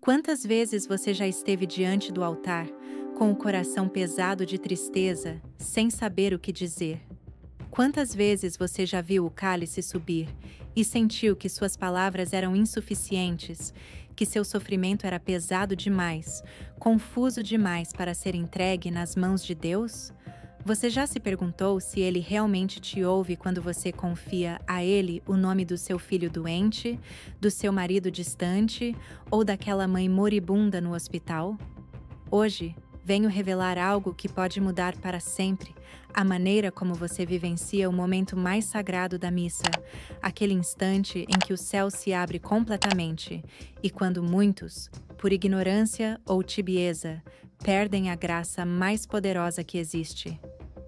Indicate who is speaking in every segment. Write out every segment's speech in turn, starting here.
Speaker 1: Quantas vezes você já esteve diante do altar, com o coração pesado de tristeza, sem saber o que dizer? Quantas vezes você já viu o cálice subir e sentiu que suas palavras eram insuficientes, que seu sofrimento era pesado demais, confuso demais para ser entregue nas mãos de Deus? Você já se perguntou se Ele realmente te ouve quando você confia a Ele o nome do seu filho doente, do seu marido distante ou daquela mãe moribunda no hospital? Hoje, venho revelar algo que pode mudar para sempre a maneira como você vivencia o momento mais sagrado da missa, aquele instante em que o céu se abre completamente e quando muitos, por ignorância ou tibieza, perdem a graça mais poderosa que existe.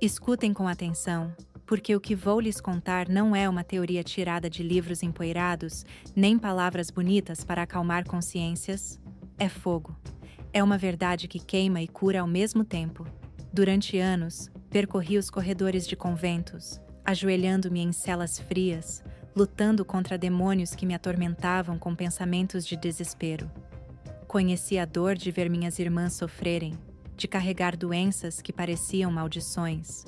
Speaker 1: Escutem com atenção, porque o que vou lhes contar não é uma teoria tirada de livros empoeirados, nem palavras bonitas para acalmar consciências. É fogo. É uma verdade que queima e cura ao mesmo tempo. Durante anos, percorri os corredores de conventos, ajoelhando-me em celas frias, lutando contra demônios que me atormentavam com pensamentos de desespero. Conheci a dor de ver minhas irmãs sofrerem, de carregar doenças que pareciam maldições,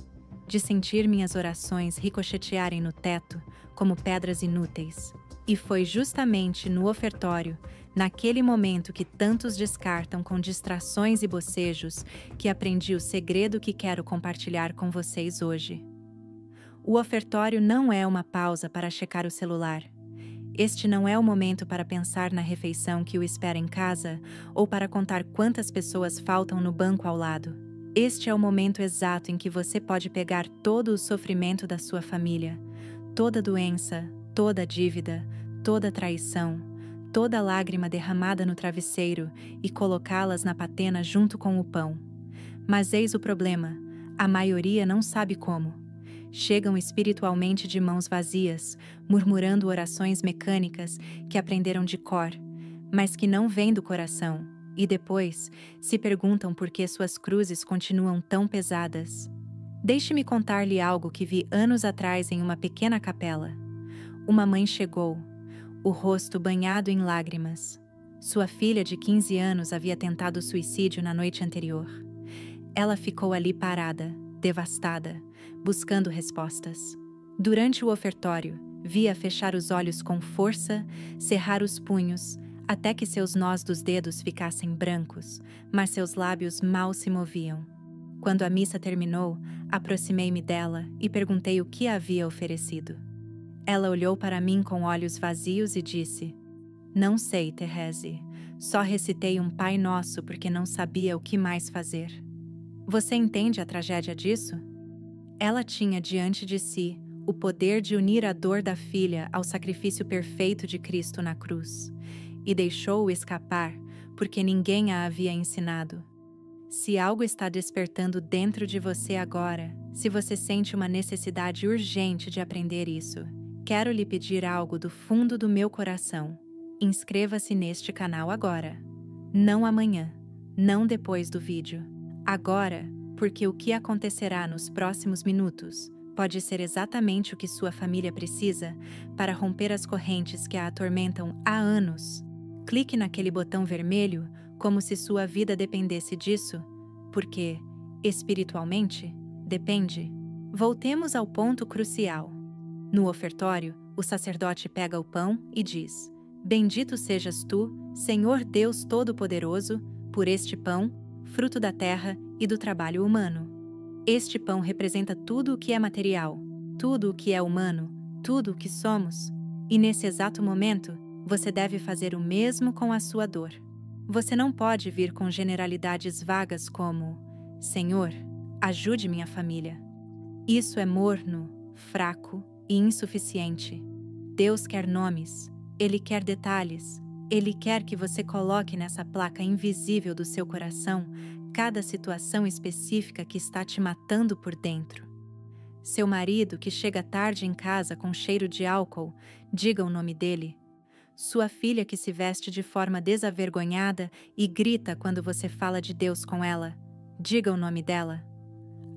Speaker 1: de sentir minhas orações ricochetearem no teto como pedras inúteis. E foi justamente no ofertório, naquele momento que tantos descartam com distrações e bocejos, que aprendi o segredo que quero compartilhar com vocês hoje. O ofertório não é uma pausa para checar o celular. Este não é o momento para pensar na refeição que o espera em casa ou para contar quantas pessoas faltam no banco ao lado. Este é o momento exato em que você pode pegar todo o sofrimento da sua família, toda doença, toda dívida, toda traição, toda lágrima derramada no travesseiro e colocá-las na patena junto com o pão. Mas eis o problema: a maioria não sabe como. Chegam espiritualmente de mãos vazias, murmurando orações mecânicas que aprenderam de cor, mas que não vêm do coração, e depois se perguntam por que suas cruzes continuam tão pesadas. Deixe-me contar-lhe algo que vi anos atrás em uma pequena capela. Uma mãe chegou, o rosto banhado em lágrimas. Sua filha de 15 anos havia tentado suicídio na noite anterior. Ela ficou ali parada, devastada, buscando respostas. Durante o ofertório, via fechar os olhos com força, cerrar os punhos, até que seus nós dos dedos ficassem brancos, mas seus lábios mal se moviam. Quando a missa terminou, aproximei-me dela e perguntei o que havia oferecido. Ela olhou para mim com olhos vazios e disse: "Não sei, Thérèse. Só recitei um Pai Nosso porque não sabia o que mais fazer." Você entende a tragédia disso? Ela tinha diante de si o poder de unir a dor da filha ao sacrifício perfeito de Cristo na cruz, e deixou-o escapar porque ninguém a havia ensinado. Se algo está despertando dentro de você agora, se você sente uma necessidade urgente de aprender isso, quero lhe pedir algo do fundo do meu coração. Inscreva-se neste canal agora. Não amanhã, não depois do vídeo. Agora, porque o que acontecerá nos próximos minutos pode ser exatamente o que sua família precisa para romper as correntes que a atormentam há anos. Clique naquele botão vermelho como se sua vida dependesse disso, porque, espiritualmente, depende. Voltemos ao ponto crucial. No ofertório, o sacerdote pega o pão e diz: "Bendito sejas tu, Senhor Deus Todo-Poderoso, por este pão, fruto da terra e do trabalho humano." Este pão representa tudo o que é material, tudo o que é humano, tudo o que somos. E nesse exato momento, você deve fazer o mesmo com a sua dor. Você não pode vir com generalidades vagas como: "Senhor, ajude minha família." Isso é morno, fraco e insuficiente. Deus quer nomes, Ele quer detalhes, Ele quer que você coloque nessa placa invisível do seu coração cada situação específica que está te matando por dentro. Seu marido que chega tarde em casa com cheiro de álcool, diga o nome dele. Sua filha que se veste de forma desavergonhada e grita quando você fala de Deus com ela, diga o nome dela.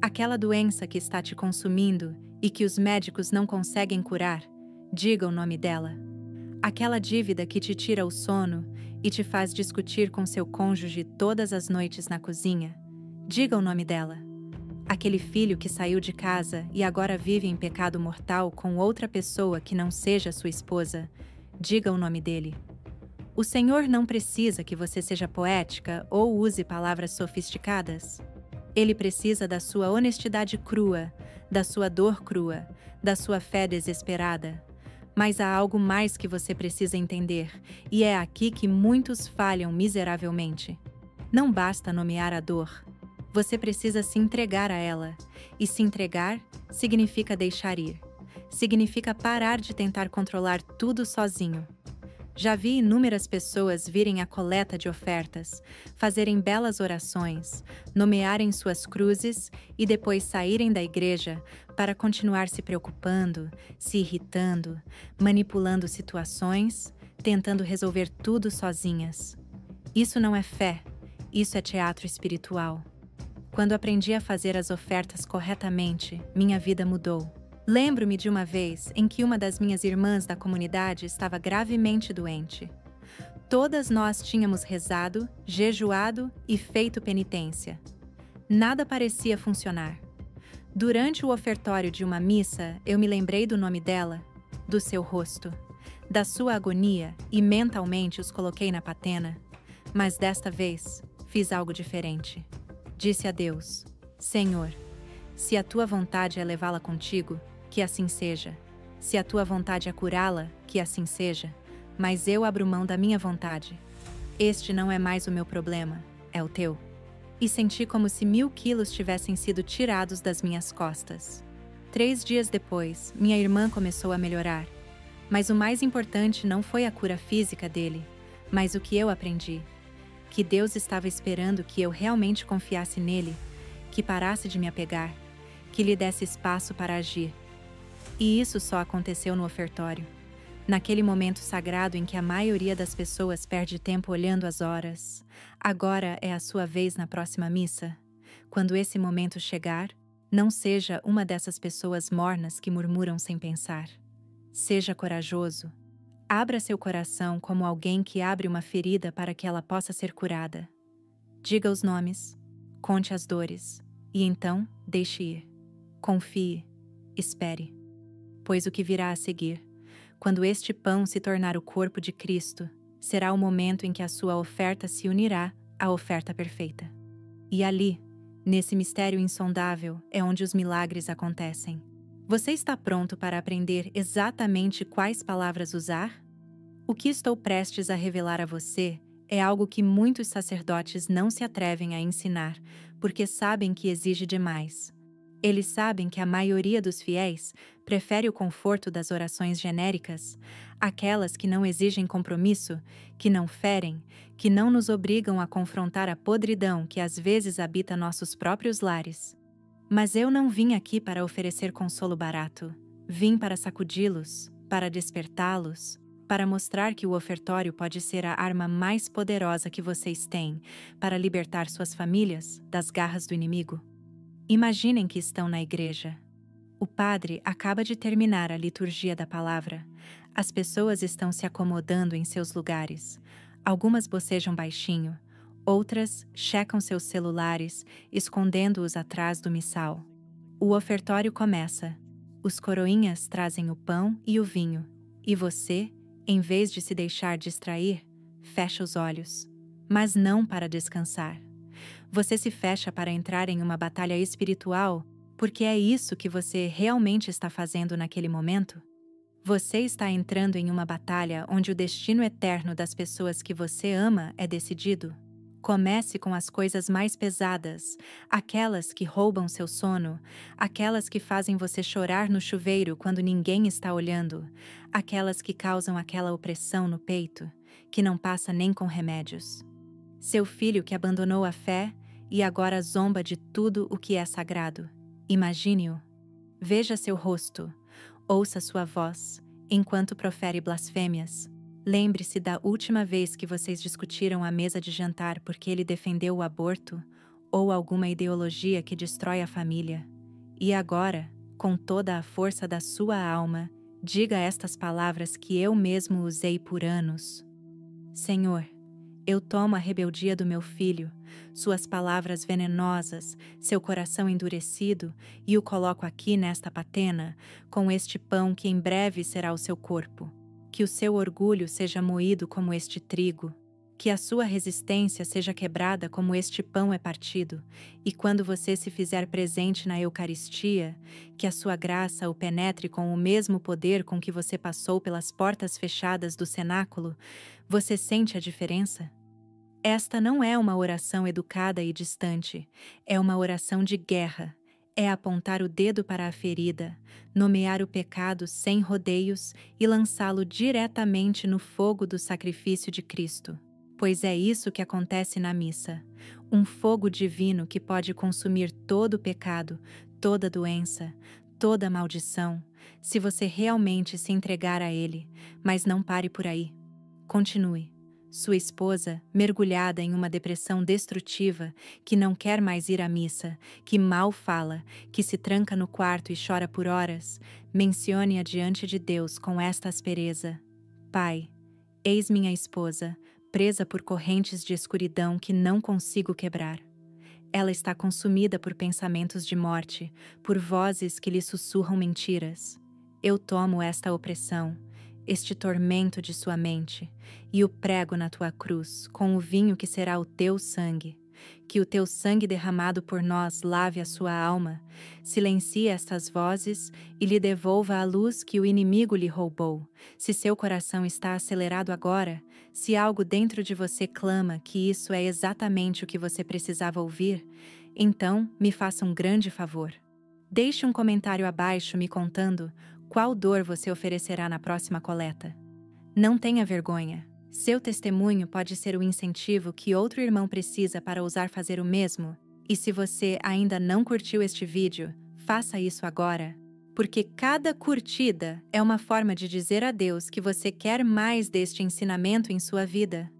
Speaker 1: Aquela doença que está te consumindo e que os médicos não conseguem curar, diga o nome dela. Aquela dívida que te tira o sono e te faz discutir com seu cônjuge todas as noites na cozinha. Diga o nome dela. Aquele filho que saiu de casa e agora vive em pecado mortal com outra pessoa que não seja sua esposa. Diga o nome dele. O Senhor não precisa que você seja poética ou use palavras sofisticadas. Ele precisa da sua honestidade crua, da sua dor crua, da sua fé desesperada. Mas há algo mais que você precisa entender, e é aqui que muitos falham miseravelmente. Não basta nomear a dor. Você precisa se entregar a ela. E se entregar significa deixar ir. Significa parar de tentar controlar tudo sozinho. Já vi inúmeras pessoas virem à coleta de ofertas, fazerem belas orações, nomearem suas cruzes e depois saírem da igreja para continuar se preocupando, se irritando, manipulando situações, tentando resolver tudo sozinhas. Isso não é fé, isso é teatro espiritual. Quando aprendi a fazer as ofertas corretamente, minha vida mudou. Lembro-me de uma vez em que uma das minhas irmãs da comunidade estava gravemente doente. Todas nós tínhamos rezado, jejuado e feito penitência. Nada parecia funcionar. Durante o ofertório de uma missa, eu me lembrei do nome dela, do seu rosto, da sua agonia e mentalmente os coloquei na patena. Mas desta vez, fiz algo diferente. Disse a Deus: Senhor, se a tua vontade é levá-la contigo, que assim seja. Se a tua vontade é curá-la, que assim seja. Mas eu abro mão da minha vontade. Este não é mais o meu problema, é o teu. E senti como se 1000 quilos tivessem sido tirados das minhas costas. 3 dias depois, minha irmã começou a melhorar. Mas o mais importante não foi a cura física dele, mas o que eu aprendi. Que Deus estava esperando que eu realmente confiasse nele, que parasse de me apegar, que lhe desse espaço para agir. E isso só aconteceu no ofertório. Naquele momento sagrado em que a maioria das pessoas perde tempo olhando as horas. Agora é a sua vez na próxima missa. Quando esse momento chegar, não seja uma dessas pessoas mornas que murmuram sem pensar. Seja corajoso. Abra seu coração como alguém que abre uma ferida para que ela possa ser curada. Diga os nomes, conte as dores, e então deixe ir. Confie, espere. Pois o que virá a seguir, quando este pão se tornar o corpo de Cristo, será o momento em que a sua oferta se unirá à oferta perfeita. E ali, nesse mistério insondável, é onde os milagres acontecem. Você está pronto para aprender exatamente quais palavras usar? O que estou prestes a revelar a você é algo que muitos sacerdotes não se atrevem a ensinar, porque sabem que exige demais. Eles sabem que a maioria dos fiéis prefere o conforto das orações genéricas, aquelas que não exigem compromisso, que não ferem, que não nos obrigam a confrontar a podridão que às vezes habita nossos próprios lares. Mas eu não vim aqui para oferecer consolo barato. Vim para sacudi-los, para despertá-los, para mostrar que o ofertório pode ser a arma mais poderosa que vocês têm para libertar suas famílias das garras do inimigo. Imaginem que estão na igreja. O padre acaba de terminar a liturgia da palavra. As pessoas estão se acomodando em seus lugares. Algumas bocejam baixinho, outras checam seus celulares, escondendo-os atrás do missal. O ofertório começa. Os coroinhas trazem o pão e o vinho. E você, em vez de se deixar distrair, fecha os olhos. Mas não para descansar. Você se fecha para entrar em uma batalha espiritual, porque é isso que você realmente está fazendo naquele momento? Você está entrando em uma batalha onde o destino eterno das pessoas que você ama é decidido? Comece com as coisas mais pesadas, aquelas que roubam seu sono, aquelas que fazem você chorar no chuveiro quando ninguém está olhando, aquelas que causam aquela opressão no peito, que não passa nem com remédios. Seu filho que abandonou a fé e agora zomba de tudo o que é sagrado. Imagine-o. Veja seu rosto, ouça sua voz, enquanto profere blasfêmias. Lembre-se da última vez que vocês discutiram à mesa de jantar porque ele defendeu o aborto ou alguma ideologia que destrói a família. E agora, com toda a força da sua alma, Diga estas palavras que eu mesmo usei por anos. Senhor, eu tomo a rebeldia do meu filho, suas palavras venenosas, seu coração endurecido, e o coloco aqui nesta patena, com este pão que em breve será o seu corpo. Que o seu orgulho seja moído como este trigo. Que a sua resistência seja quebrada como este pão é partido, e quando você se fizer presente na Eucaristia, que a sua graça o penetre com o mesmo poder com que você passou pelas portas fechadas do cenáculo. Você sente a diferença? Esta não é uma oração educada e distante, é uma oração de guerra. É apontar o dedo para a ferida, nomear o pecado sem rodeios e lançá-lo diretamente no fogo do sacrifício de Cristo. Pois é isso que acontece na missa, um fogo divino que pode consumir todo o pecado, toda doença, toda maldição, se você realmente se entregar a ele, mas não pare por aí. Continue. Sua esposa, mergulhada em uma depressão destrutiva, que não quer mais ir à missa, que mal fala, que se tranca no quarto e chora por horas, mencione-a diante de Deus com esta aspereza: Pai, eis minha esposa, presa por correntes de escuridão que não consigo quebrar. Ela está consumida por pensamentos de morte, por vozes que lhe sussurram mentiras. Eu tomo esta opressão, este tormento de sua mente, e o prego na tua cruz, com o vinho que será o teu sangue. Que o teu sangue derramado por nós lave a sua alma, silencie estas vozes e lhe devolva a luz que o inimigo lhe roubou. Se seu coração está acelerado agora, se algo dentro de você clama que isso é exatamente o que você precisava ouvir, então me faça um grande favor. Deixe um comentário abaixo me contando qual dor você oferecerá na próxima coleta. Não tenha vergonha. Seu testemunho pode ser o incentivo que outro irmão precisa para ousar fazer o mesmo. E se você ainda não curtiu este vídeo, faça isso agora. Porque cada curtida é uma forma de dizer a Deus que você quer mais deste ensinamento em sua vida.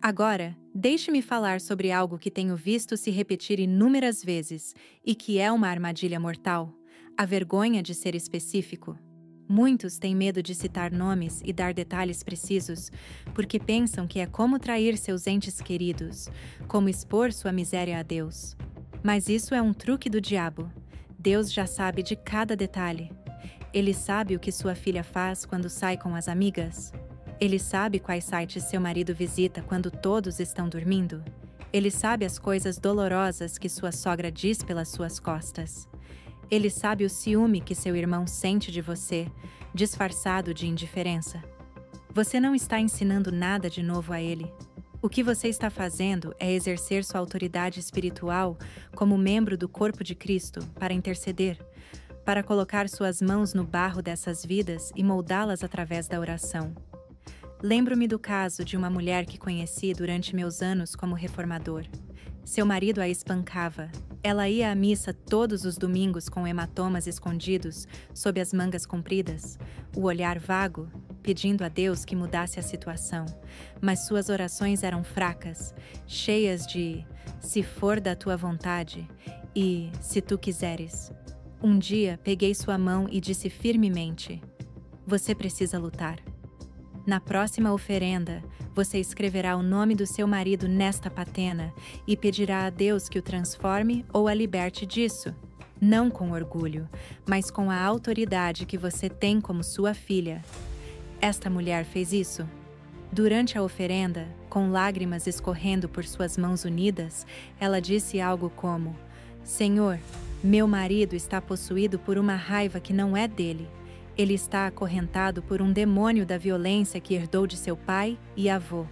Speaker 1: Agora, deixe-me falar sobre algo que tenho visto se repetir inúmeras vezes e que é uma armadilha mortal: a vergonha de ser específico. Muitos têm medo de citar nomes e dar detalhes precisos, porque pensam que é como trair seus entes queridos, como expor sua miséria a Deus. Mas isso é um truque do diabo. Deus já sabe de cada detalhe. Ele sabe o que sua filha faz quando sai com as amigas. Ele sabe quais sites seu marido visita quando todos estão dormindo. Ele sabe as coisas dolorosas que sua sogra diz pelas suas costas. Ele sabe o ciúme que seu irmão sente de você, disfarçado de indiferença. Você não está ensinando nada de novo a ele. O que você está fazendo é exercer sua autoridade espiritual como membro do corpo de Cristo para interceder, para colocar suas mãos no barro dessas vidas e moldá-las através da oração. Lembro-me do caso de uma mulher que conheci durante meus anos como reformador. Seu marido a espancava. Ela ia à missa todos os domingos com hematomas escondidos sob as mangas compridas, o olhar vago, pedindo a Deus que mudasse a situação. Mas suas orações eram fracas, cheias de "se for da tua vontade" e "se tu quiseres". Um dia peguei sua mão e disse firmemente: "Você precisa lutar. Na próxima oferenda, você escreverá o nome do seu marido nesta patena e pedirá a Deus que o transforme ou a liberte disso. Não com orgulho, mas com a autoridade que você tem como sua filha." Esta mulher fez isso. Durante a oferenda, com lágrimas escorrendo por suas mãos unidas, ela disse algo como: "Senhor, meu marido está possuído por uma raiva que não é dele. Ele está acorrentado por um demônio da violência que herdou de seu pai e avô.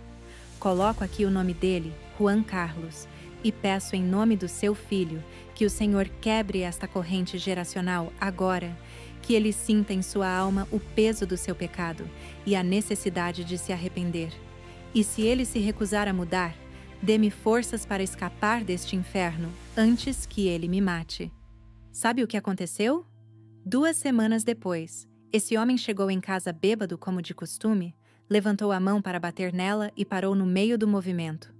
Speaker 1: Coloco aqui o nome dele, Juan Carlos, e peço em nome do seu filho que o Senhor quebre esta corrente geracional agora, que ele sinta em sua alma o peso do seu pecado e a necessidade de se arrepender. E se ele se recusar a mudar, dê-me forças para escapar deste inferno antes que ele me mate." Sabe o que aconteceu? 2 semanas depois, esse homem chegou em casa bêbado como de costume, levantou a mão para bater nela e parou no meio do movimento.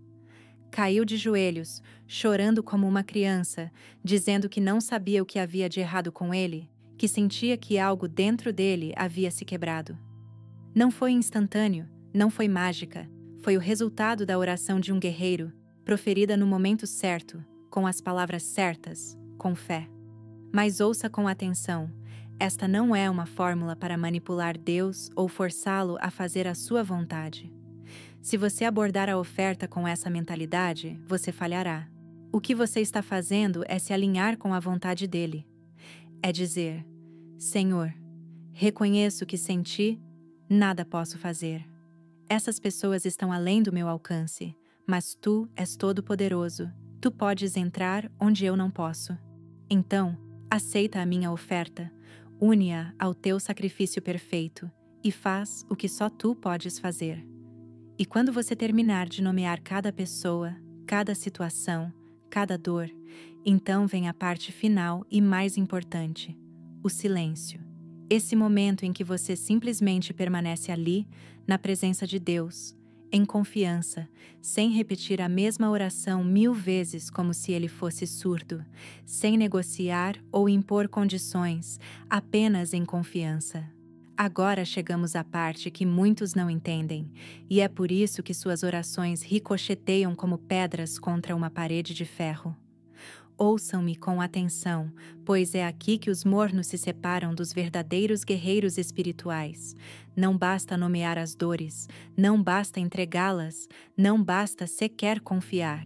Speaker 1: Caiu de joelhos, chorando como uma criança, dizendo que não sabia o que havia de errado com ele que sentia que algo dentro dele havia se quebrado. Não foi instantâneo, não foi mágica, foi o resultado da oração de um guerreiro, proferida no momento certo, com as palavras certas, com fé. Mas ouça com atenção, esta não é uma fórmula para manipular Deus ou forçá-lo a fazer a sua vontade. Se você abordar a oferta com essa mentalidade, você falhará. O que você está fazendo é se alinhar com a vontade dele. É dizer: Senhor, reconheço que sem ti, nada posso fazer. Essas pessoas estão além do meu alcance, mas tu és todo-poderoso. Tu podes entrar onde eu não posso. Então, aceita a minha oferta, une-a ao teu sacrifício perfeito e faz o que só tu podes fazer. E quando você terminar de nomear cada pessoa, cada situação, cada dor, então vem a parte final e mais importante, o silêncio. Esse momento em que você simplesmente permanece ali, na presença de Deus, em confiança, sem repetir a mesma oração 1000 vezes como se ele fosse surdo, sem negociar ou impor condições, apenas em confiança. Agora chegamos à parte que muitos não entendem, e é por isso que suas orações ricocheteiam como pedras contra uma parede de ferro. Ouçam-me com atenção, pois é aqui que os mornos se separam dos verdadeiros guerreiros espirituais. Não basta nomear as dores, não basta entregá-las, não basta sequer confiar.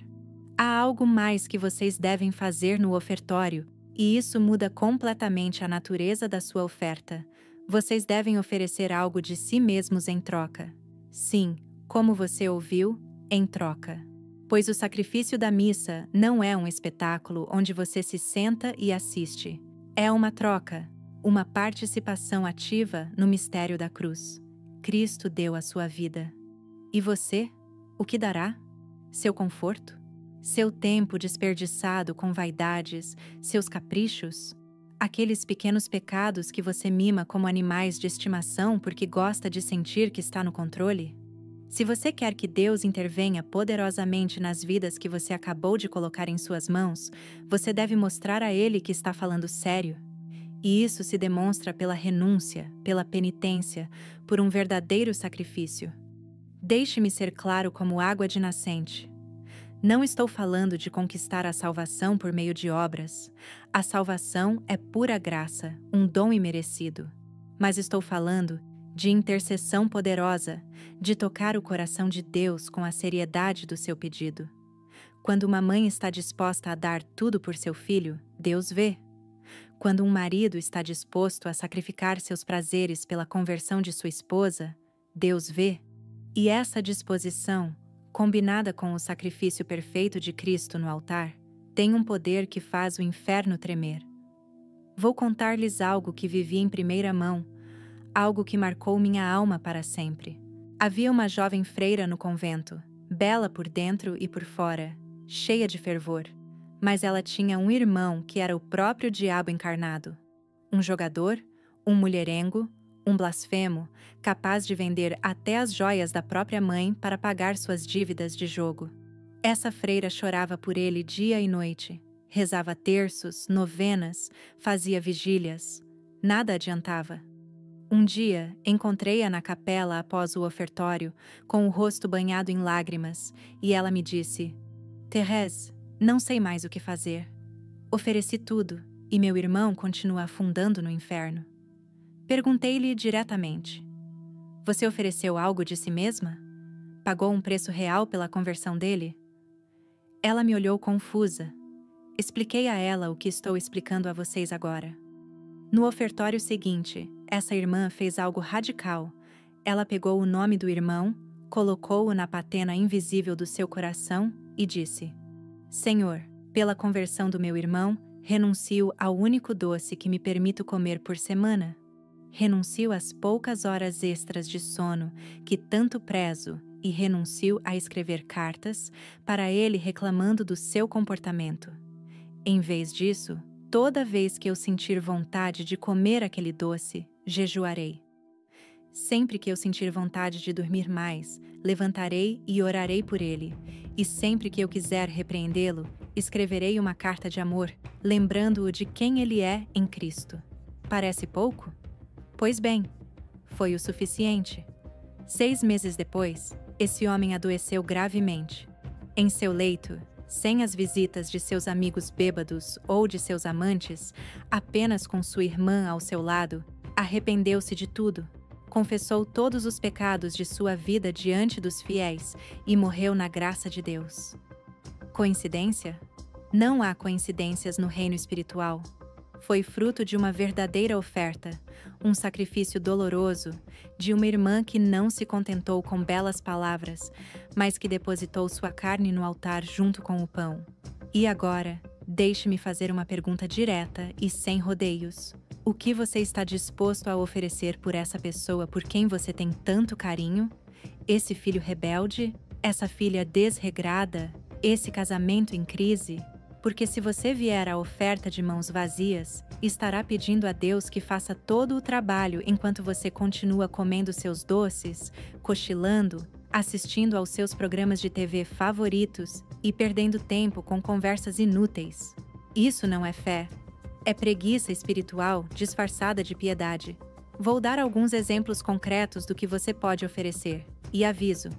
Speaker 1: Há algo mais que vocês devem fazer no ofertório, e isso muda completamente a natureza da sua oferta. Vocês devem oferecer algo de si mesmos em troca. Sim, como você ouviu, em troca. Pois o sacrifício da missa não é um espetáculo onde você se senta e assiste. É uma troca, uma participação ativa no mistério da cruz. Cristo deu a sua vida. E você? O que dará? Seu conforto? Seu tempo desperdiçado com vaidades, seus caprichos? Aqueles pequenos pecados que você mima como animais de estimação porque gosta de sentir que está no controle? Se você quer que Deus intervenha poderosamente nas vidas que você acabou de colocar em suas mãos, você deve mostrar a Ele que está falando sério. E isso se demonstra pela renúncia, pela penitência, por um verdadeiro sacrifício. Deixe-me ser claro como água de nascente. Não estou falando de conquistar a salvação por meio de obras. A salvação é pura graça, um dom imerecido. Mas estou falando de intercessão poderosa, de tocar o coração de Deus com a seriedade do seu pedido. Quando uma mãe está disposta a dar tudo por seu filho, Deus vê. Quando um marido está disposto a sacrificar seus prazeres pela conversão de sua esposa, Deus vê. E essa disposição, combinada com o sacrifício perfeito de Cristo no altar, tem um poder que faz o inferno tremer. Vou contar-lhes algo que vivi em primeira mão, algo que marcou minha alma para sempre. Havia uma jovem freira no convento, bela por dentro e por fora, cheia de fervor, mas ela tinha um irmão que era o próprio diabo encarnado. Um jogador, um mulherengo, um blasfemo, capaz de vender até as joias da própria mãe para pagar suas dívidas de jogo. Essa freira chorava por ele dia e noite, rezava terços, novenas, fazia vigílias. Nada adiantava. Um dia, encontrei-a na capela após o ofertório, com o rosto banhado em lágrimas, e ela me disse: Thérèse, não sei mais o que fazer. Ofereci tudo, e meu irmão continua afundando no inferno. Perguntei-lhe diretamente: Você ofereceu algo de si mesma? Pagou um preço real pela conversão dele? Ela me olhou confusa. Expliquei a ela o que estou explicando a vocês agora. No ofertório seguinte, essa irmã fez algo radical. Ela pegou o nome do irmão, colocou-o na patena invisível do seu coração e disse: Senhor, pela conversão do meu irmão, renuncio ao único doce que me permito comer por semana. Renuncio às poucas horas extras de sono que tanto prezo e renuncio a escrever cartas para ele reclamando do seu comportamento. Em vez disso, toda vez que eu sentir vontade de comer aquele doce, jejuarei. Sempre que eu sentir vontade de dormir mais, levantarei e orarei por ele, e sempre que eu quiser repreendê-lo, escreverei uma carta de amor, lembrando-o de quem ele é em Cristo. Parece pouco? Pois bem, foi o suficiente. 6 meses depois, esse homem adoeceu gravemente. Em seu leito, sem as visitas de seus amigos bêbados ou de seus amantes, apenas com sua irmã ao seu lado, arrependeu-se de tudo, confessou todos os pecados de sua vida diante dos fiéis e morreu na graça de Deus. Coincidência? Não há coincidências no reino espiritual. Foi fruto de uma verdadeira oferta, um sacrifício doloroso, de uma irmã que não se contentou com belas palavras, mas que depositou sua carne no altar junto com o pão. E agora, deixe-me fazer uma pergunta direta e sem rodeios. O que você está disposto a oferecer por essa pessoa por quem você tem tanto carinho? Esse filho rebelde? Essa filha desregrada? Esse casamento em crise? Porque se você vier à oferta de mãos vazias, estará pedindo a Deus que faça todo o trabalho enquanto você continua comendo seus doces, cochilando, assistindo aos seus programas de TV favoritos e perdendo tempo com conversas inúteis. Isso não é fé. É preguiça espiritual disfarçada de piedade. Vou dar alguns exemplos concretos do que você pode oferecer. E aviso: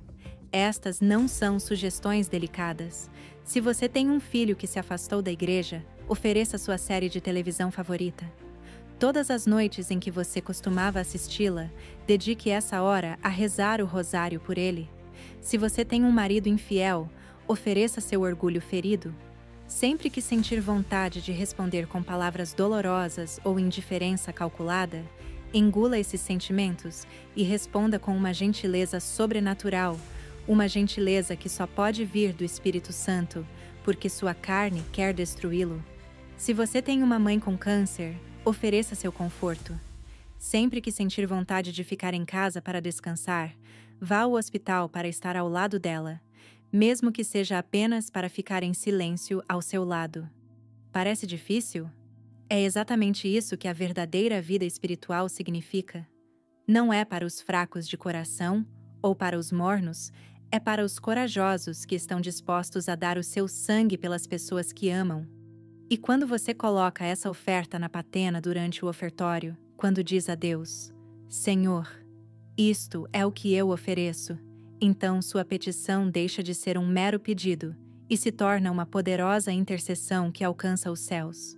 Speaker 1: estas não são sugestões delicadas. Se você tem um filho que se afastou da igreja, ofereça sua série de televisão favorita. Todas as noites em que você costumava assisti-la, dedique essa hora a rezar o rosário por ele. Se você tem um marido infiel, ofereça seu orgulho ferido. Sempre que sentir vontade de responder com palavras dolorosas ou indiferença calculada, engula esses sentimentos e responda com uma gentileza sobrenatural, uma gentileza que só pode vir do Espírito Santo, porque sua carne quer destruí-lo. Se você tem uma mãe com câncer, ofereça seu conforto. Sempre que sentir vontade de ficar em casa para descansar, vá ao hospital para estar ao lado dela, mesmo que seja apenas para ficar em silêncio ao seu lado. Parece difícil? É exatamente isso que a verdadeira vida espiritual significa. Não é para os fracos de coração ou para os mornos, é para os corajosos que estão dispostos a dar o seu sangue pelas pessoas que amam. E quando você coloca essa oferta na patena durante o ofertório, quando diz a Deus: Senhor, isto é o que eu ofereço, então sua petição deixa de ser um mero pedido e se torna uma poderosa intercessão que alcança os céus.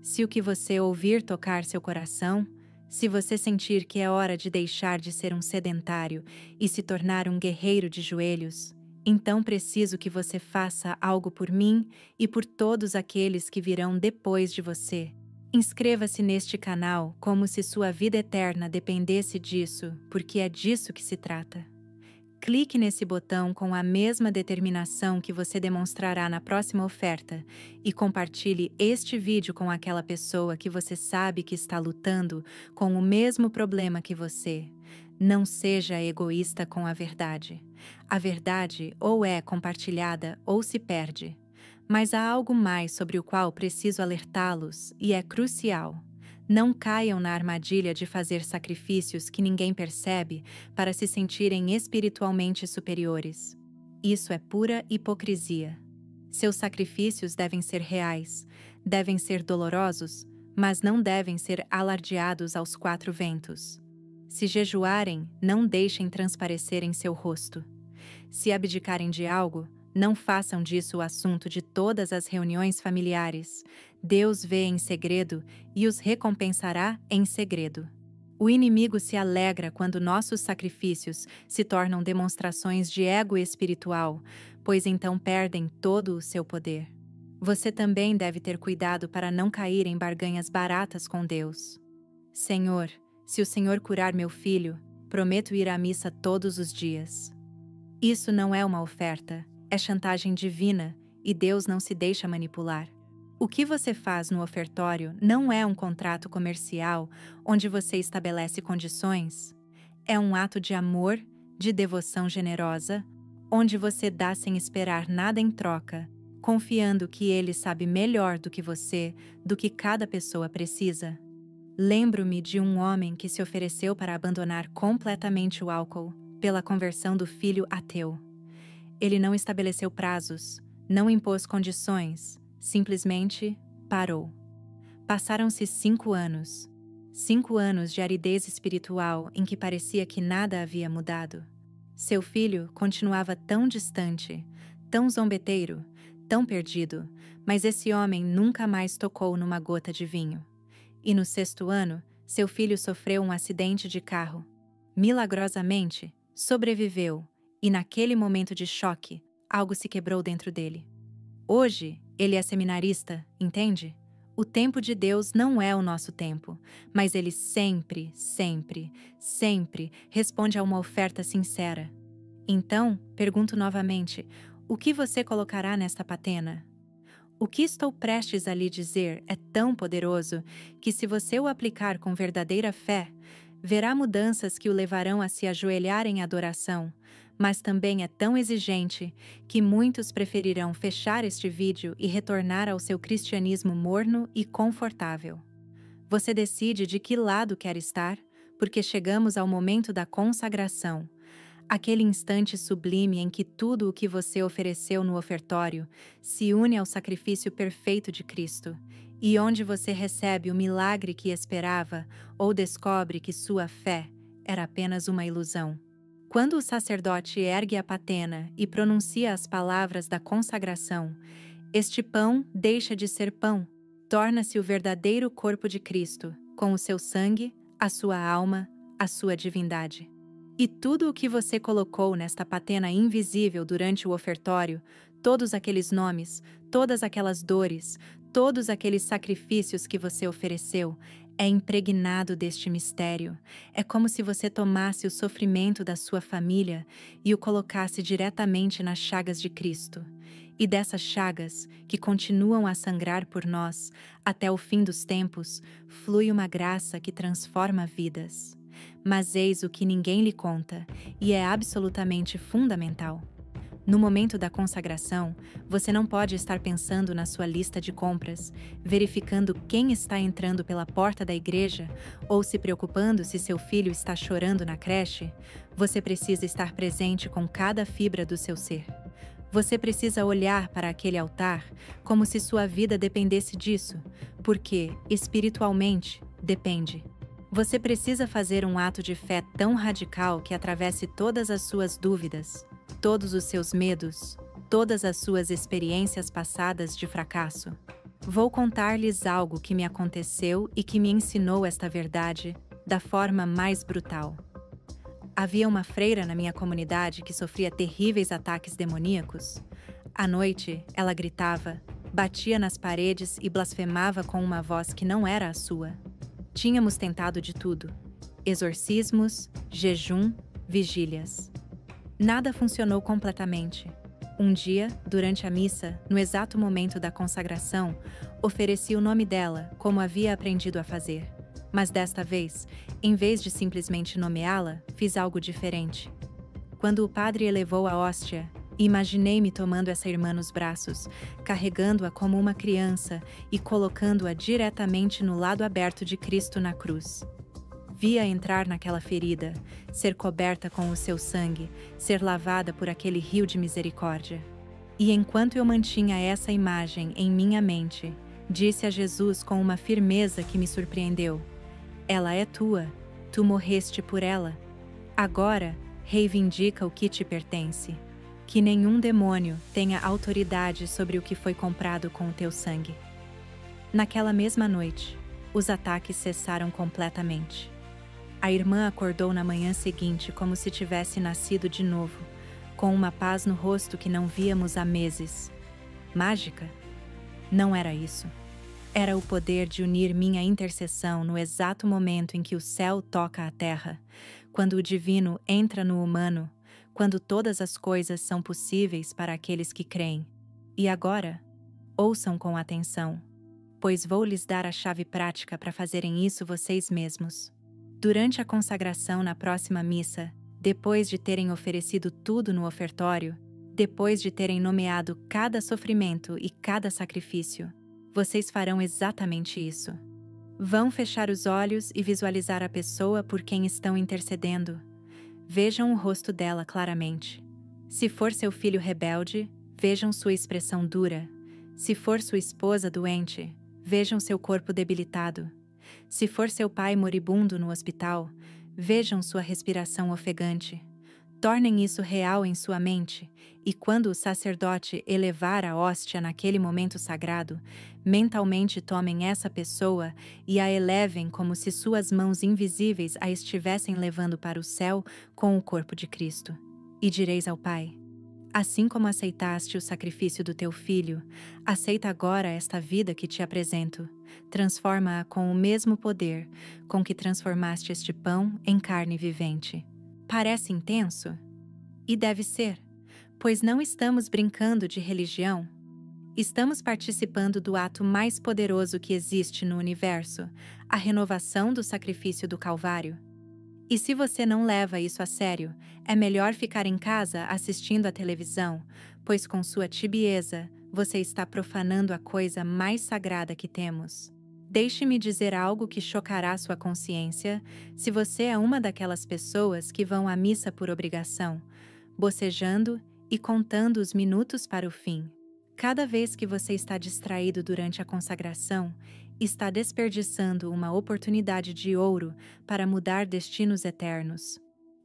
Speaker 1: Se o que você ouvir tocar seu coração, se você sentir que é hora de deixar de ser um sedentário e se tornar um guerreiro de joelhos, então preciso que você faça algo por mim e por todos aqueles que virão depois de você. Inscreva-se neste canal como se sua vida eterna dependesse disso, porque é disso que se trata. Clique nesse botão com a mesma determinação que você demonstrará na próxima oferta e compartilhe este vídeo com aquela pessoa que você sabe que está lutando com o mesmo problema que você. Não seja egoísta com a verdade. A verdade ou é compartilhada ou se perde. Mas há algo mais sobre o qual preciso alertá-los e é crucial. Não caiam na armadilha de fazer sacrifícios que ninguém percebe para se sentirem espiritualmente superiores. Isso é pura hipocrisia. Seus sacrifícios devem ser reais, devem ser dolorosos, mas não devem ser alardeados aos 4 ventos. Se jejuarem, não deixem transparecer em seu rosto. Se abdicarem de algo, não façam disso o assunto de todas as reuniões familiares. Deus vê em segredo e os recompensará em segredo. O inimigo se alegra quando nossos sacrifícios se tornam demonstrações de ego espiritual, pois então perdem todo o seu poder. Você também deve ter cuidado para não cair em barganhas baratas com Deus. Senhor, se o Senhor curar meu filho, prometo ir à missa todos os dias. Isso não é uma oferta. É chantagem divina, e Deus não se deixa manipular. O que você faz no ofertório não é um contrato comercial onde você estabelece condições. É um ato de amor, de devoção generosa, onde você dá sem esperar nada em troca, confiando que Ele sabe melhor do que você, do que cada pessoa precisa. Lembro-me de um homem que se ofereceu para abandonar completamente o álcool, pela conversão do filho ateu. Ele não estabeleceu prazos, não impôs condições, simplesmente parou. Passaram-se 5 anos. 5 anos de aridez espiritual em que parecia que nada havia mudado. Seu filho continuava tão distante, tão zombeteiro, tão perdido, mas esse homem nunca mais tocou numa gota de vinho. E no 6º ano, seu filho sofreu um acidente de carro. Milagrosamente, sobreviveu, e naquele momento de choque, algo se quebrou dentro dele. Hoje, ele é seminarista, entende? O tempo de Deus não é o nosso tempo, mas ele sempre, sempre, sempre responde a uma oferta sincera. Então, pergunto novamente, o que você colocará nesta patena? O que estou prestes a lhe dizer é tão poderoso que, se você o aplicar com verdadeira fé, verá mudanças que o levarão a se ajoelhar em adoração, mas também é tão exigente que muitos preferirão fechar este vídeo e retornar ao seu cristianismo morno e confortável. Você decide de que lado quer estar, porque chegamos ao momento da consagração, aquele instante sublime em que tudo o que você ofereceu no ofertório se une ao sacrifício perfeito de Cristo, e onde você recebe o milagre que esperava ou descobre que sua fé era apenas uma ilusão. Quando o sacerdote ergue a patena e pronuncia as palavras da consagração, este pão deixa de ser pão, torna-se o verdadeiro corpo de Cristo, com o seu sangue, a sua alma, a sua divindade. E tudo o que você colocou nesta patena invisível durante o ofertório, todos aqueles nomes, todas aquelas dores, todos aqueles sacrifícios que você ofereceu, é impregnado deste mistério. É como se você tomasse o sofrimento da sua família e o colocasse diretamente nas chagas de Cristo. E dessas chagas, que continuam a sangrar por nós, até o fim dos tempos, flui uma graça que transforma vidas. Mas eis o que ninguém lhe conta, e é absolutamente fundamental. No momento da consagração, você não pode estar pensando na sua lista de compras, verificando quem está entrando pela porta da igreja ou se preocupando se seu filho está chorando na creche. Você precisa estar presente com cada fibra do seu ser. Você precisa olhar para aquele altar como se sua vida dependesse disso, porque, espiritualmente, depende. Você precisa fazer um ato de fé tão radical que atravesse todas as suas dúvidas, todos os seus medos, todas as suas experiências passadas de fracasso. Vou contar-lhes algo que me aconteceu e que me ensinou esta verdade da forma mais brutal. Havia uma freira na minha comunidade que sofria terríveis ataques demoníacos. À noite, ela gritava, batia nas paredes e blasfemava com uma voz que não era a sua. Tínhamos tentado de tudo: exorcismos, jejum, vigílias. Nada funcionou completamente. Um dia, durante a missa, no exato momento da consagração, ofereci o nome dela, como havia aprendido a fazer. Mas desta vez, em vez de simplesmente nomeá-la, fiz algo diferente. Quando o padre elevou a hóstia, imaginei-me tomando essa irmã nos braços, carregando-a como uma criança e colocando-a diretamente no lado aberto de Cristo na cruz. Vi-a entrar naquela ferida, ser coberta com o seu sangue, ser lavada por aquele rio de misericórdia. E enquanto eu mantinha essa imagem em minha mente, disse a Jesus com uma firmeza que me surpreendeu: "Ela é tua, tu morreste por ela. Agora, reivindica o que te pertence. Que nenhum demônio tenha autoridade sobre o que foi comprado com o teu sangue." Naquela mesma noite, os ataques cessaram completamente. A irmã acordou na manhã seguinte como se tivesse nascido de novo, com uma paz no rosto que não víamos há meses. Mágica? Não era isso. Era o poder de unir minha intercessão no exato momento em que o céu toca a terra, quando o divino entra no humano, quando todas as coisas são possíveis para aqueles que creem. E agora, ouçam com atenção, pois vou lhes dar a chave prática para fazerem isso vocês mesmos. Durante a consagração na próxima missa, depois de terem oferecido tudo no ofertório, depois de terem nomeado cada sofrimento e cada sacrifício, vocês farão exatamente isso. Vão fechar os olhos e visualizar a pessoa por quem estão intercedendo. Vejam o rosto dela claramente. Se for seu filho rebelde, vejam sua expressão dura. Se for sua esposa doente, vejam seu corpo debilitado. Se for seu pai moribundo no hospital, vejam sua respiração ofegante. Tornem isso real em sua mente, e quando o sacerdote elevar a hóstia naquele momento sagrado, mentalmente tomem essa pessoa e a elevem como se suas mãos invisíveis a estivessem levando para o céu com o corpo de Cristo. E direis ao Pai: assim como aceitaste o sacrifício do teu filho, aceita agora esta vida que te apresento. Transforma-a com o mesmo poder com que transformaste este pão em carne vivente. Parece intenso? E deve ser, pois não estamos brincando de religião. Estamos participando do ato mais poderoso que existe no universo, a renovação do sacrifício do Calvário. E se você não leva isso a sério, é melhor ficar em casa assistindo à televisão, pois com sua tibieza, você está profanando a coisa mais sagrada que temos. Deixe-me dizer algo que chocará sua consciência, se você é uma daquelas pessoas que vão à missa por obrigação, bocejando e contando os minutos para o fim. Cada vez que você está distraído durante a consagração, está desperdiçando uma oportunidade de ouro para mudar destinos eternos.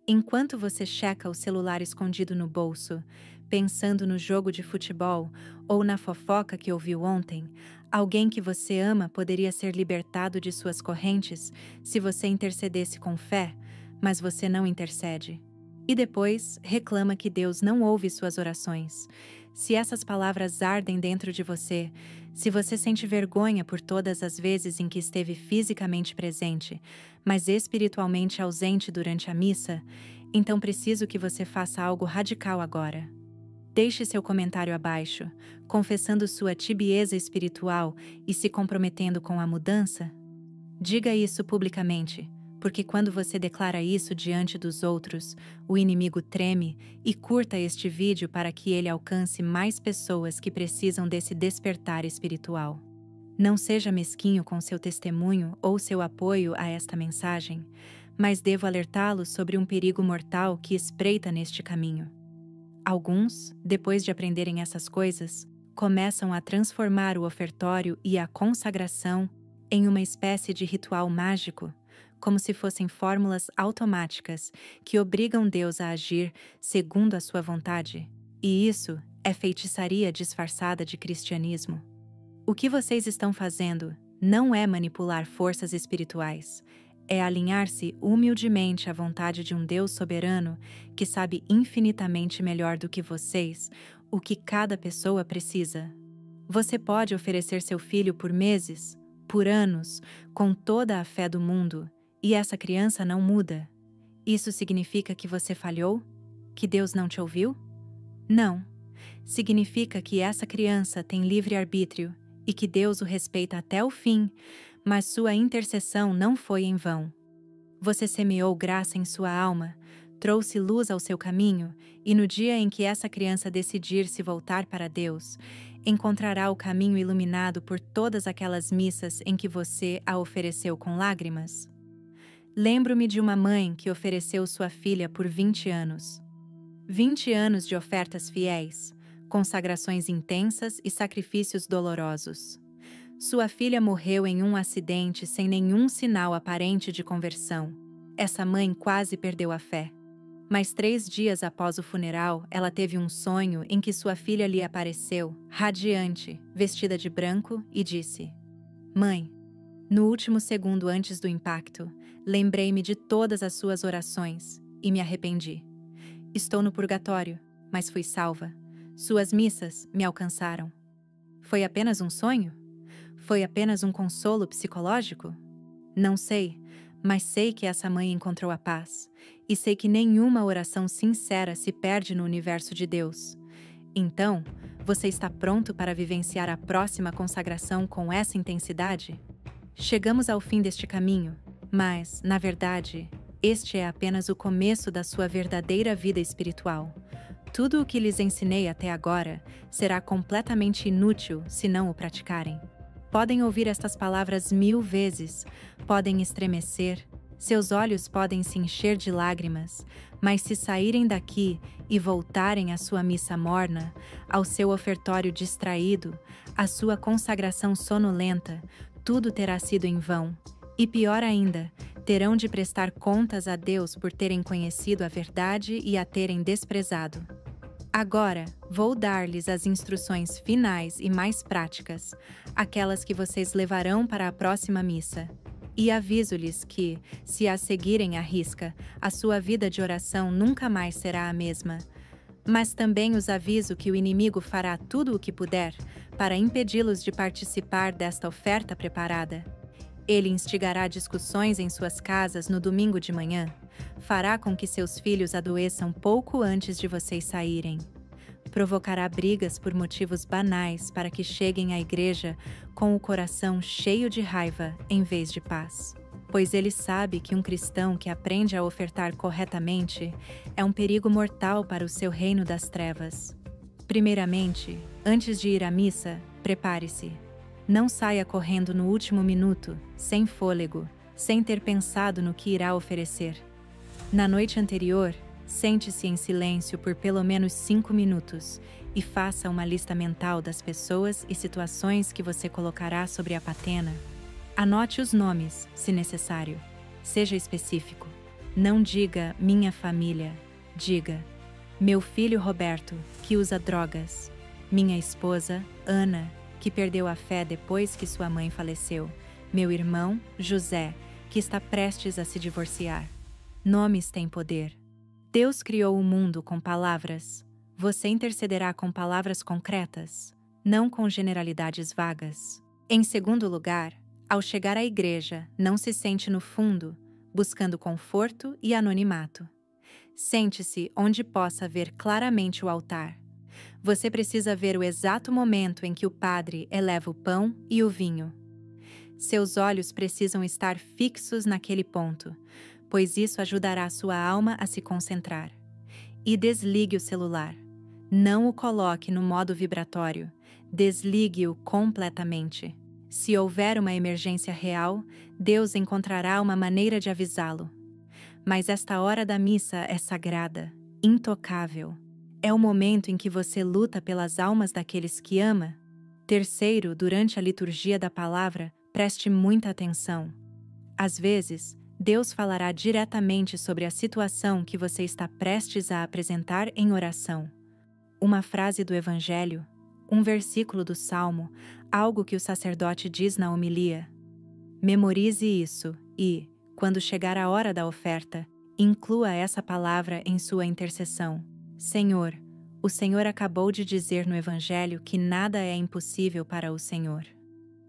Speaker 1: Enquanto você checa o celular escondido no bolso, pensando no jogo de futebol ou na fofoca que ouviu ontem, alguém que você ama poderia ser libertado de suas correntes se você intercedesse com fé, mas você não intercede. E depois reclama que Deus não ouve suas orações. Se essas palavras ardem dentro de você, se você sente vergonha por todas as vezes em que esteve fisicamente presente, mas espiritualmente ausente durante a missa, então preciso que você faça algo radical agora. Deixe seu comentário abaixo, confessando sua tibieza espiritual e se comprometendo com a mudança. Diga isso publicamente, porque quando você declara isso diante dos outros, o inimigo treme. E curta este vídeo para que ele alcance mais pessoas que precisam desse despertar espiritual. Não seja mesquinho com seu testemunho ou seu apoio a esta mensagem, mas devo alertá-los sobre um perigo mortal que espreita neste caminho. Alguns, depois de aprenderem essas coisas, começam a transformar o ofertório e a consagração em uma espécie de ritual mágico, como se fossem fórmulas automáticas que obrigam Deus a agir segundo a sua vontade. E isso é feitiçaria disfarçada de cristianismo. O que vocês estão fazendo não é manipular forças espirituais, é alinhar-se humildemente à vontade de um Deus soberano que sabe infinitamente melhor do que vocês o que cada pessoa precisa. Você pode oferecer seu filho por meses, por anos, com toda a fé do mundo, e essa criança não muda. Isso significa que você falhou? Que Deus não te ouviu? Não. Significa que essa criança tem livre-arbítrio e que Deus o respeita até o fim, mas sua intercessão não foi em vão. Você semeou graça em sua alma, trouxe luz ao seu caminho, e no dia em que essa criança decidir se voltar para Deus, encontrará o caminho iluminado por todas aquelas missas em que você a ofereceu com lágrimas. Lembro-me de uma mãe que ofereceu sua filha por 20 anos. 20 anos de ofertas fiéis, consagrações intensas e sacrifícios dolorosos. Sua filha morreu em um acidente sem nenhum sinal aparente de conversão. Essa mãe quase perdeu a fé. Mas 3 dias após o funeral, ela teve um sonho em que sua filha lhe apareceu, radiante, vestida de branco, e disse: Mãe, no último segundo antes do impacto, lembrei-me de todas as suas orações e me arrependi. Estou no purgatório, mas fui salva. Suas missas me alcançaram. Foi apenas um sonho? Foi apenas um consolo psicológico? Não sei, mas sei que essa mãe encontrou a paz, e sei que nenhuma oração sincera se perde no universo de Deus. Então, você está pronto para vivenciar a próxima consagração com essa intensidade? Chegamos ao fim deste caminho, mas, na verdade, este é apenas o começo da sua verdadeira vida espiritual. Tudo o que lhes ensinei até agora será completamente inútil se não o praticarem. Podem ouvir estas palavras 1000 vezes, podem estremecer, seus olhos podem se encher de lágrimas, mas se saírem daqui e voltarem à sua missa morna, ao seu ofertório distraído, à sua consagração sonolenta, tudo terá sido em vão, E pior ainda, terão de prestar contas a Deus por terem conhecido a verdade e a terem desprezado. Agora, vou dar-lhes as instruções finais e mais práticas, aquelas que vocês levarão para a próxima missa. E aviso-lhes que, se as seguirem à risca, a sua vida de oração nunca mais será a mesma. Mas também os aviso que o inimigo fará tudo o que puder para impedi-los de participar desta oferta preparada. Ele instigará discussões em suas casas no domingo de manhã, fará com que seus filhos adoeçam pouco antes de vocês saírem. Provocará brigas por motivos banais para que cheguem à igreja com o coração cheio de raiva em vez de paz. Pois ele sabe que um cristão que aprende a ofertar corretamente é um perigo mortal para o seu reino das trevas. Primeiramente, antes de ir à missa, prepare-se. Não saia correndo no último minuto, sem fôlego, sem ter pensado no que irá oferecer. Na noite anterior, sente-se em silêncio por pelo menos 5 minutos e faça uma lista mental das pessoas e situações que você colocará sobre a patena. Anote os nomes, se necessário. Seja específico. Não diga minha família. Diga meu filho Roberto, que usa drogas. Minha esposa, Ana, que perdeu a fé depois que sua mãe faleceu. Meu irmão, José, que está prestes a se divorciar. Nomes têm poder. Deus criou o mundo com palavras. Você intercederá com palavras concretas, não com generalidades vagas. Em segundo lugar, ao chegar à igreja, não se sente no fundo, buscando conforto e anonimato. Sente-se onde possa ver claramente o altar. Você precisa ver o exato momento em que o padre eleva o pão e o vinho. Seus olhos precisam estar fixos naquele ponto, pois isso ajudará a sua alma a se concentrar. E desligue o celular. Não o coloque no modo vibratório. Desligue-o completamente. Se houver uma emergência real, Deus encontrará uma maneira de avisá-lo. Mas esta hora da missa é sagrada, intocável. É o momento em que você luta pelas almas daqueles que ama. Terceiro, durante a liturgia da palavra, preste muita atenção. Às vezes, Deus falará diretamente sobre a situação que você está prestes a apresentar em oração. Uma frase do Evangelho, um versículo do Salmo, algo que o sacerdote diz na homilia. Memorize isso e, quando chegar a hora da oferta, inclua essa palavra em sua intercessão. Senhor, o Senhor acabou de dizer no Evangelho que nada é impossível para o Senhor.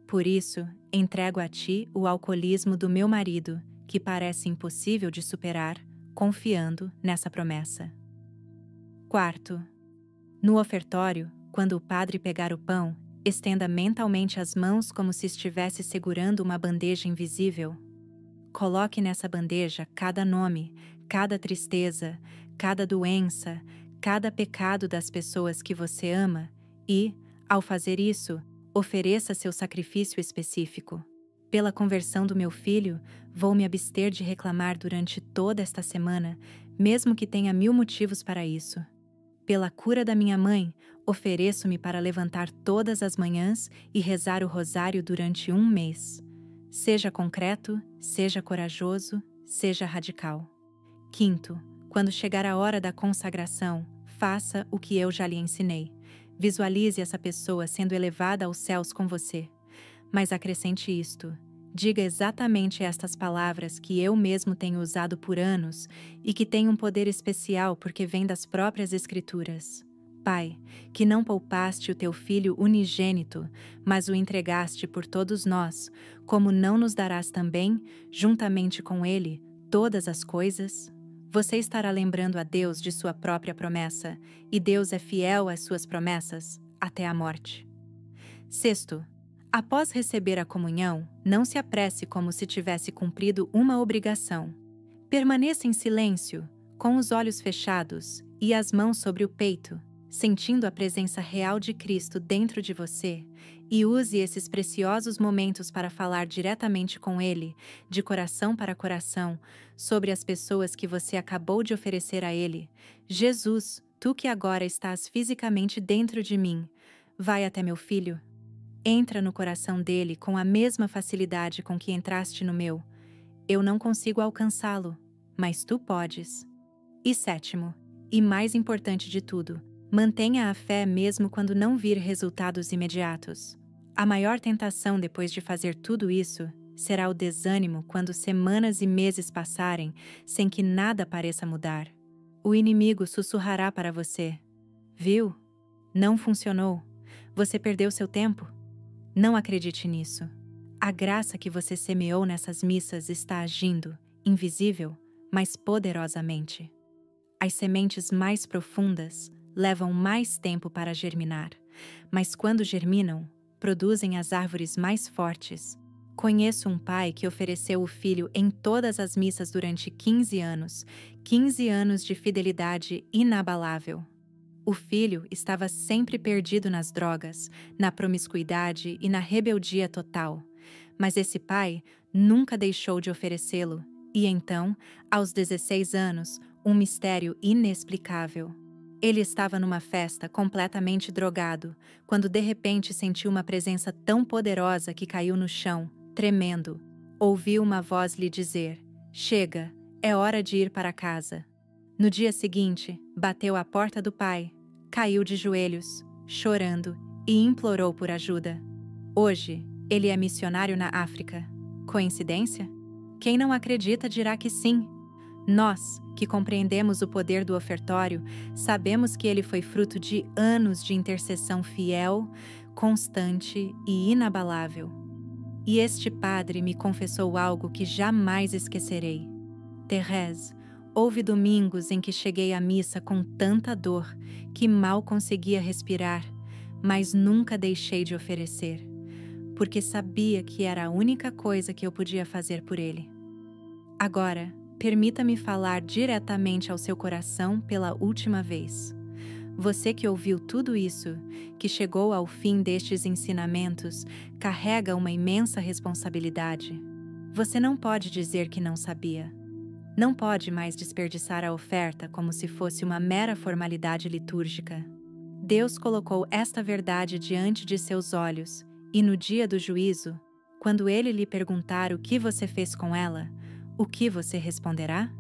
Speaker 1: Por isso, entrego a Ti o alcoolismo do meu marido, que parece impossível de superar, confiando nessa promessa. Quarto, no ofertório, quando o padre pegar o pão, estenda mentalmente as mãos como se estivesse segurando uma bandeja invisível. Coloque nessa bandeja cada nome, cada tristeza, cada doença, cada pecado das pessoas que você ama e, ao fazer isso, ofereça seu sacrifício específico. Pela conversão do meu filho, vou me abster de reclamar durante toda esta semana, mesmo que tenha 1000 motivos para isso. Pela cura da minha mãe, ofereço-me para levantar todas as manhãs e rezar o rosário durante 1 mês. Seja concreto, seja corajoso, seja radical. Quinto, quando chegar a hora da consagração, faça o que eu já lhe ensinei. Visualize essa pessoa sendo elevada aos céus com você. Mas acrescente isto. Diga exatamente estas palavras que eu mesmo tenho usado por anos e que têm um poder especial porque vêm das próprias Escrituras. Pai, que não poupaste o teu Filho unigênito, mas o entregaste por todos nós, como não nos darás também, juntamente com ele, todas as coisas? Você estará lembrando a Deus de sua própria promessa, e Deus é fiel às suas promessas, até a morte. Sexto, após receber a comunhão, não se apresse como se tivesse cumprido uma obrigação. Permaneça em silêncio, com os olhos fechados e as mãos sobre o peito, sentindo a presença real de Cristo dentro de você, e use esses preciosos momentos para falar diretamente com Ele, de coração para coração, sobre as pessoas que você acabou de oferecer a Ele. Jesus, tu que agora estás fisicamente dentro de mim, vai até meu filho. Entra no coração dele com a mesma facilidade com que entraste no meu. Eu não consigo alcançá-lo, mas tu podes. E sétimo, e mais importante de tudo, mantenha a fé mesmo quando não vir resultados imediatos. A maior tentação depois de fazer tudo isso será o desânimo quando semanas e meses passarem sem que nada pareça mudar. O inimigo sussurrará para você: viu? Não funcionou. Você perdeu seu tempo. Não acredite nisso. A graça que você semeou nessas missas está agindo, invisível, mas poderosamente. As sementes mais profundas levam mais tempo para germinar, mas quando germinam, produzem as árvores mais fortes. Conheço um pai que ofereceu o filho em todas as missas durante 15 anos de fidelidade inabalável. O filho estava sempre perdido nas drogas, na promiscuidade e na rebeldia total. Mas esse pai nunca deixou de oferecê-lo, e então, aos 16 anos, um mistério inexplicável. Ele estava numa festa completamente drogado, quando de repente sentiu uma presença tão poderosa que caiu no chão, tremendo. Ouviu uma voz lhe dizer: chega, é hora de ir para casa. No dia seguinte, bateu à porta do pai, caiu de joelhos, chorando, e implorou por ajuda. Hoje, ele é missionário na África. Coincidência? Quem não acredita dirá que sim. Nós, que compreendemos o poder do ofertório, sabemos que ele foi fruto de anos de intercessão fiel, constante e inabalável. E este padre me confessou algo que jamais esquecerei. Thérèse, houve domingos em que cheguei à missa com tanta dor que mal conseguia respirar, mas nunca deixei de oferecer, porque sabia que era a única coisa que eu podia fazer por ele. Agora, permita-me falar diretamente ao seu coração pela última vez. Você que ouviu tudo isso, que chegou ao fim destes ensinamentos, carrega uma imensa responsabilidade. Você não pode dizer que não sabia. Não pode mais desperdiçar a oferta como se fosse uma mera formalidade litúrgica. Deus colocou esta verdade diante de seus olhos, e no dia do juízo, quando Ele lhe perguntar o que você fez com ela, o que você responderá?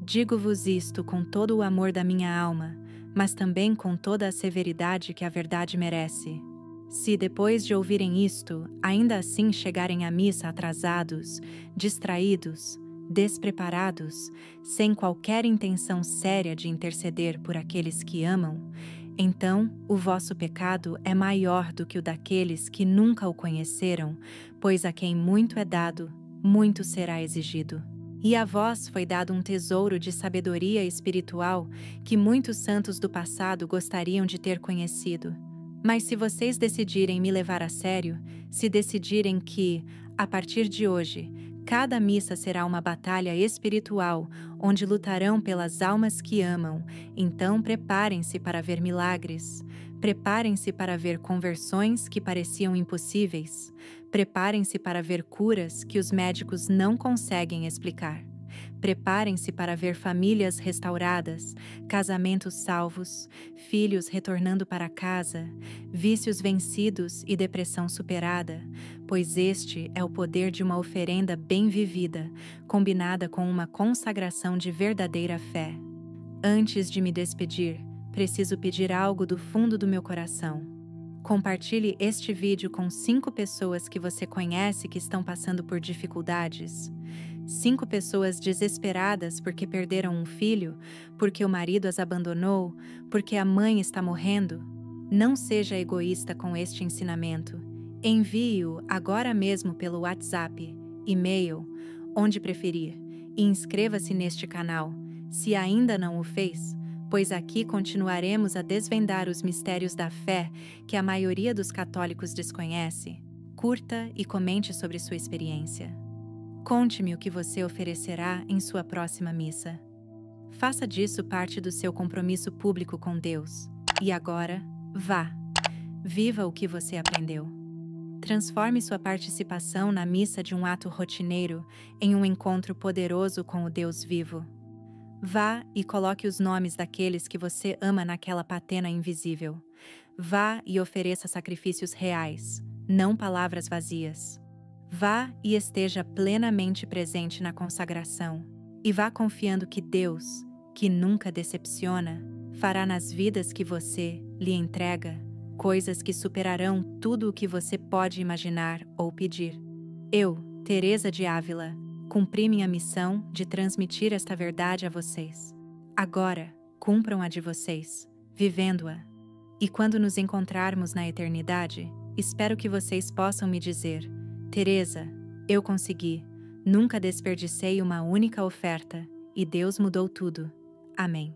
Speaker 1: Digo-vos isto com todo o amor da minha alma, mas também com toda a severidade que a verdade merece. Se, depois de ouvirem isto, ainda assim chegarem à missa atrasados, distraídos, despreparados, sem qualquer intenção séria de interceder por aqueles que amam, então o vosso pecado é maior do que o daqueles que nunca o conheceram, pois a quem muito é dado, muito será exigido. E a vós foi dado um tesouro de sabedoria espiritual que muitos santos do passado gostariam de ter conhecido. Mas se vocês decidirem me levar a sério, se decidirem que, a partir de hoje, cada missa será uma batalha espiritual, onde lutarão pelas almas que amam, então preparem-se para ver milagres. Preparem-se para ver conversões que pareciam impossíveis. Preparem-se para ver curas que os médicos não conseguem explicar. Preparem-se para ver famílias restauradas, casamentos salvos, filhos retornando para casa, vícios vencidos e depressão superada, pois este é o poder de uma oferenda bem vivida, combinada com uma consagração de verdadeira fé. Antes de me despedir, preciso pedir algo do fundo do meu coração. Compartilhe este vídeo com 5 pessoas que você conhece que estão passando por dificuldades. 5 pessoas desesperadas porque perderam um filho, porque o marido as abandonou, porque a mãe está morrendo. Não seja egoísta com este ensinamento. Envie-o agora mesmo pelo WhatsApp, e-mail, onde preferir, e inscreva-se neste canal, se ainda não o fez, pois aqui continuaremos a desvendar os mistérios da fé que a maioria dos católicos desconhece. Curta e comente sobre sua experiência. Conte-me o que você oferecerá em sua próxima missa. Faça disso parte do seu compromisso público com Deus. E agora, vá. Viva o que você aprendeu. Transforme sua participação na missa de um ato rotineiro em um encontro poderoso com o Deus vivo. Vá e coloque os nomes daqueles que você ama naquela patena invisível. Vá e ofereça sacrifícios reais. não palavras vazias. Vá e esteja plenamente presente na consagração. E vá confiando que Deus, que nunca decepciona, fará nas vidas que você lhe entrega coisas que superarão tudo o que você pode imaginar ou pedir. Eu, Teresa de Ávila, cumpri minha missão de transmitir esta verdade a vocês. Agora, cumpram a de vocês, vivendo-a. E quando nos encontrarmos na eternidade, espero que vocês possam me dizer: Teresa, eu consegui, nunca desperdicei uma única oferta, e Deus mudou tudo. Amém.